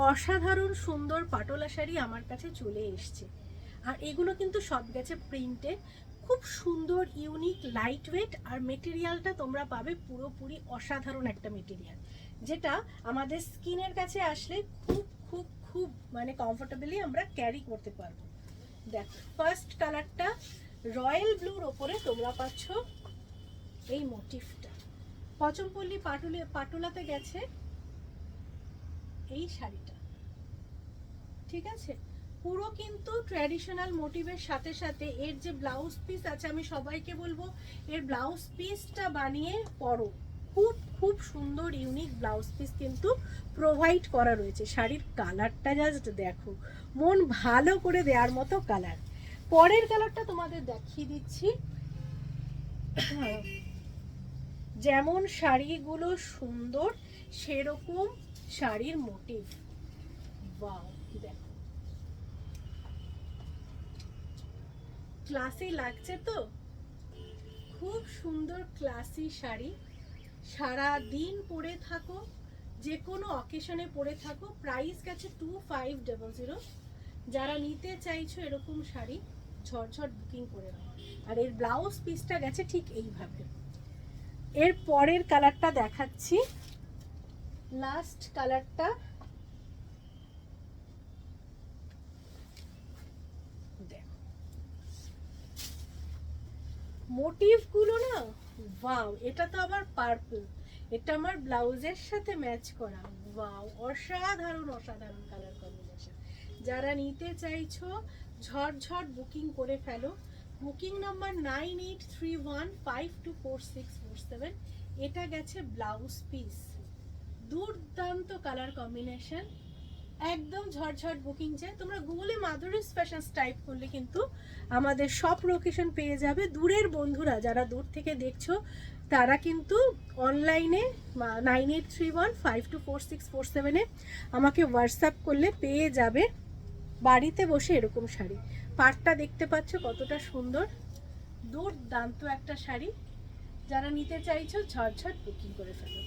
অসাধারণ সুন্দর পাটোলা শাড়ি আমার কাছে চলে এসছে। আর এগুলো কিন্তু সব গেছে প্রিন্টে, খুব সুন্দর ইউনিক লাইট ওয়েট, আর মেটেরিয়ালটা তোমরা পাবে পুরোপুরি অসাধারণ একটা মেটেরিয়াল, যেটা আমাদের স্কিনের কাছে আসলে খুব খুব খুব মানে কমফোর্টেবলি আমরা ক্যারি করতে পারবো। দেখো ফার্স্ট কালারটা রয়্যাল ব্লুর ওপরে তোমরা পাচ্ছ এই মোটিভটা, পচমপল্লী পাটোলাতে গেছে এই শাড়িটা, ঠিক আছে। পুরো কিন্তু ট্র্যাডিশনাল মোটিভের সাথে সাথে এর যে ব্লাউজ পিস আছে, আমি সবাইকে বলবো এর ব্লাউজ পিসটা বানিয়ে পরো, খুব খুব সুন্দর ইউনিক ব্লাউজ পিস কিন্তু প্রোভাইড করা রয়েছে। শাড়ির কালারটা জাস্ট দেখো, মন ভালো করে দেওয়ার মতো কালার। পরের কালারটা তোমাদের দেখিয়ে দিচ্ছি। যেমন শাড়িগুলো সুন্দর সেরকম শাড়ির মোটিভ। ওয়াও, দেখো ক্লাসি লাগছে তো, খুব সুন্দর ক্লাসি শাড়ি, সারা দিন পরে থাকো, যে কোনো অকেশনে পরে থাকো। প্রাইস গেছে 2500। যারা নিতে চাইছো এরকম শাড়ি ঝটঝট বুকিং করে নাও। আর এর ব্লাউজ পিসটা গেছে ঠিক এইভাবে। এর পরের কালারটা দেখাচ্ছি, লাস্ট কালারটা দেখো, মোটিভগুলো না ওয়াও, এটা তো আবার পার্পল, এটা আমার ব্লাউজের সাথে ম্যাচ করা। ওয়াও, অসাধারণ অসাধারণ কালার কম্বিনেশন। যারা নিতে চাইছো ঝটঝট বুকিং করে ফেলো। Booking number 9831524647। এটা গেছে ব্লাউজ পিস, দুর্দান্ত কালার কম্বিনেশন, একদম ঝটঝট বুকিং চাই। তোমরা গুগলে মাধুরীস ফ্যাশনস টাইপ করলে কিন্তু আমাদের সব লোকেশন পেয়ে যাবে। দূরের বন্ধুরা যারা দূর থেকে দেখছো তারা কিন্তু অনলাইনে 9831524647 আমাকে হোয়াটসঅ্যাপ করলে পেয়ে যাবে বাড়িতে বসে এরকম শাড়ি। পাড়টা দেখতে পাচ্ছ কতটা সুন্দর, দুর্দান্ত একটা শাড়ি। যারা নিতে চাইছো ঝটঝট বুকিং করে ফেলো।